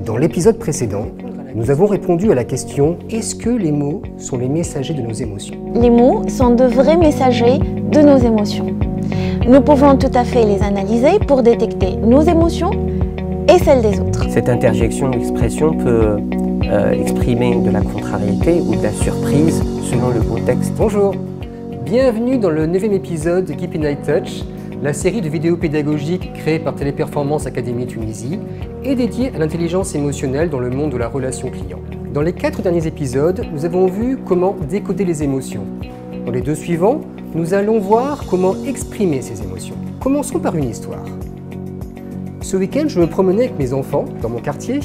Dans l'épisode précédent, nous avons répondu à la question « Est-ce que les mots sont les messagers de nos émotions ?» Les mots sont de vrais messagers de nos émotions. Nous pouvons tout à fait les analyser pour détecter nos émotions et celles des autres. Cette interjection d'expression peut exprimer de la contrariété ou de la surprise selon le contexte. Bonjour, bienvenue dans le 9e épisode de Keep in High Touch, la série de vidéos pédagogiques créée par Téléperformance Académie Tunisie et dédiée à l'intelligence émotionnelle dans le monde de la relation client. Dans les 4 derniers épisodes, nous avons vu comment décoder les émotions. Dans les 2 suivants, nous allons voir comment exprimer ces émotions. Commençons par une histoire. Ce week-end, je me promenais avec mes enfants dans mon quartier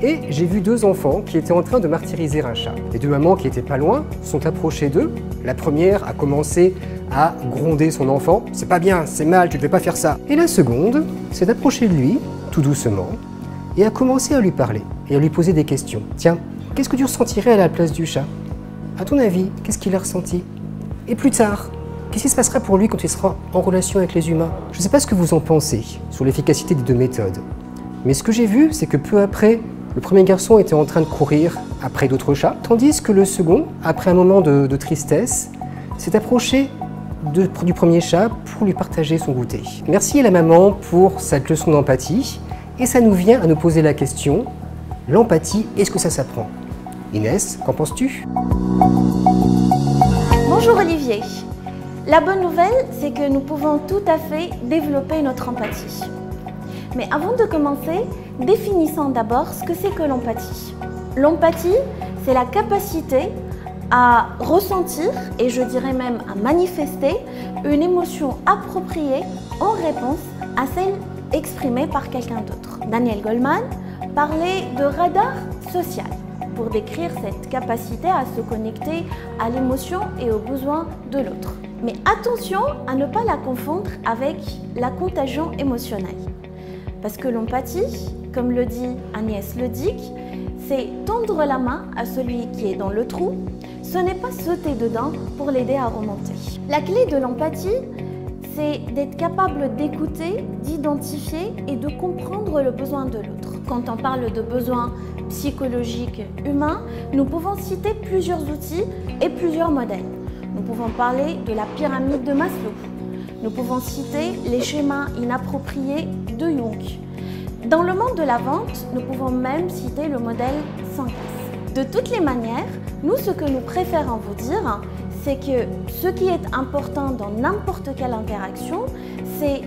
et j'ai vu 2 enfants qui étaient en train de martyriser un chat. Les 2 mamans qui étaient pas loin sont approchées d'eux. La première a commencé à gronder son enfant. « C'est pas bien, c'est mal, tu ne devais pas faire ça ». Et la seconde s'est approchée de lui, tout doucement, et a commencé à lui parler et à lui poser des questions. « Tiens, qu'est-ce que tu ressentirais à la place du chat? À ton avis, qu'est-ce qu'il a ressenti? Et plus tard, qu'est-ce qui se passera pour lui quand il sera en relation avec les humains? » Je ne sais pas ce que vous en pensez sur l'efficacité des 2 méthodes, mais ce que j'ai vu, c'est que peu après, le premier garçon était en train de courir après d'autres chats, tandis que le second, après un moment de tristesse, s'est approché du premier chat pour lui partager son goûter. Merci à la maman pour cette leçon d'empathie, et ça nous vient à nous poser la question, l'empathie, est-ce que ça s'apprend? Inès, qu'en penses-tu? Bonjour Olivier. La bonne nouvelle, c'est que nous pouvons tout à fait développer notre empathie. Mais avant de commencer, définissons d'abord ce que c'est que l'empathie. L'empathie, c'est la capacité à ressentir, et je dirais même à manifester, une émotion appropriée en réponse à celle exprimée par quelqu'un d'autre. Daniel Goleman parlait de radar social pour décrire cette capacité à se connecter à l'émotion et aux besoins de l'autre. Mais attention à ne pas la confondre avec la contagion émotionnelle. Parce que l'empathie, comme le dit Agnès Ledic, c'est tendre la main à celui qui est dans le trou, ce n'est pas sauter dedans pour l'aider à remonter. La clé de l'empathie, c'est d'être capable d'écouter, d'identifier et de comprendre le besoin de l'autre. Quand on parle de besoins psychologiques humains, nous pouvons citer plusieurs outils et plusieurs modèles. Nous pouvons parler de la pyramide de Maslow. Nous pouvons citer les schémas inappropriés de Jung. Dans le monde de la vente, nous pouvons même citer le modèle 5S. De toutes les manières, nous, ce que nous préférons vous dire, c'est que ce qui est important dans n'importe quelle interaction, c'est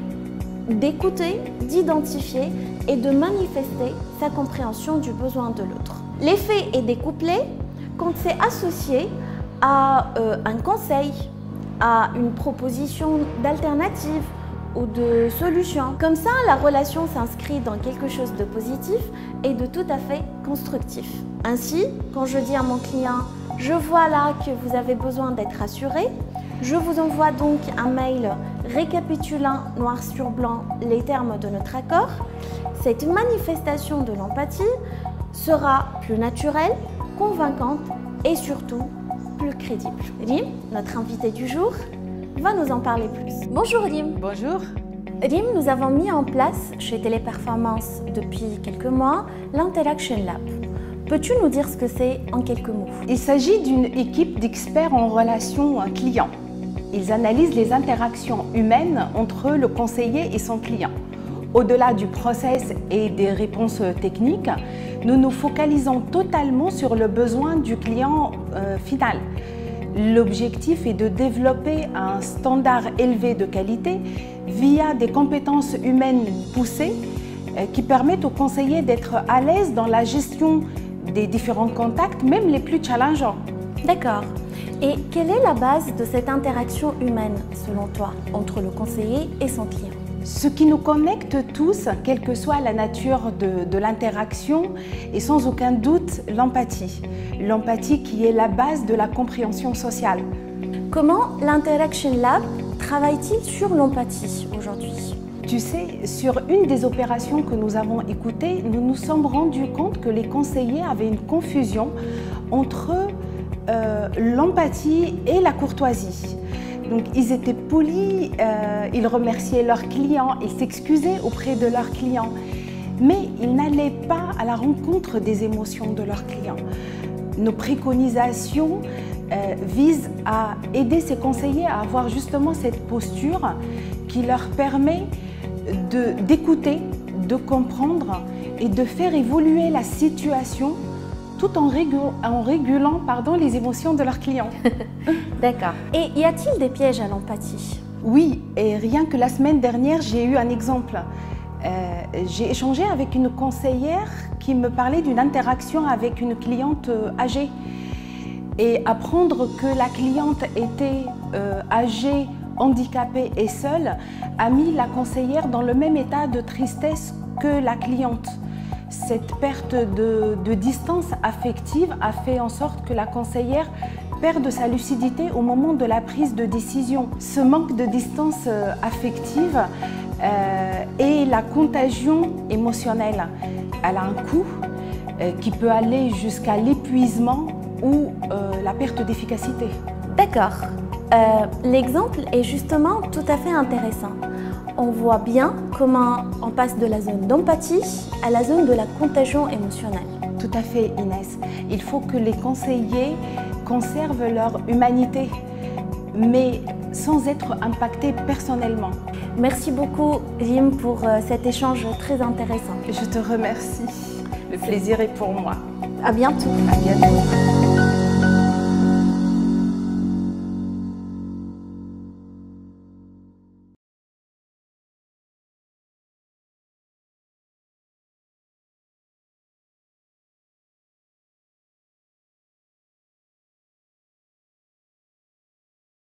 d'écouter, d'identifier et de manifester sa compréhension du besoin de l'autre. L'effet est découplé quand c'est associé à un conseil, à une proposition d'alternative ou de solution. Comme ça, la relation s'inscrit dans quelque chose de positif et de tout à fait constructif. Ainsi, quand je dis à mon client « Je vois là que vous avez besoin d'être assuré », je vous envoie donc un mail récapitulant noir sur blanc les termes de notre accord. Cette manifestation de l'empathie sera plus naturelle, convaincante et surtout plus crédible. Rim, notre invité du jour, va nous en parler plus. Bonjour Rim. Bonjour. Rim, nous avons mis en place chez Téléperformance depuis quelques mois l'Interaction Lab. Peux-tu nous dire ce que c'est en quelques mots? Il s'agit d'une équipe d'experts en relations clients. Ils analysent les interactions humaines entre le conseiller et son client. Au-delà du process et des réponses techniques, nous nous focalisons totalement sur le besoin du client final. L'objectif est de développer un standard élevé de qualité via des compétences humaines poussées qui permettent aux conseillers d'être à l'aise dans la gestion des différents contacts, même les plus challengeants. D'accord. Et quelle est la base de cette interaction humaine, selon toi, entre le conseiller et son client? Ce qui nous connecte tous, quelle que soit la nature de l'interaction, est sans aucun doute l'empathie. L'empathie qui est la base de la compréhension sociale. Comment l'Interaction Lab travaille-t-il sur l'empathie aujourd'hui? Tu sais, sur une des opérations que nous avons écoutées, nous nous sommes rendus compte que les conseillers avaient une confusion entre l'empathie et la courtoisie. Donc ils étaient polis, ils remerciaient leurs clients, ils s'excusaient auprès de leurs clients. mais ils n'allaient pas à la rencontre des émotions de leurs clients. Nos préconisations visent à aider ces conseillers à avoir justement cette posture qui leur permet d'écouter, de comprendre et de faire évoluer la situation tout en régulant les émotions de leurs clients. D'accord. Et y a-t-il des pièges à l'empathie? Oui, et rien que la semaine dernière, j'ai eu un exemple. J'ai échangé avec une conseillère qui me parlait d'une interaction avec une cliente âgée. Et apprendre que la cliente était âgée, handicapée et seule a mis la conseillère dans le même état de tristesse que la cliente. Cette perte de distance affective a fait en sorte que la conseillère perde sa lucidité au moment de la prise de décision. Ce manque de distance affective et la contagion émotionnelle, elle a un coût qui peut aller jusqu'à l'épuisement ou la perte d'efficacité. D'accord. L'exemple est justement tout à fait intéressant. On voit bien comment on passe de la zone d'empathie à la zone de la contagion émotionnelle. Tout à fait, Inès. Il faut que les conseillers conservent leur humanité, mais sans être impactés personnellement. Merci beaucoup, Jim, pour cet échange très intéressant. Je te remercie. Le plaisir est pour moi. À bientôt. À bientôt.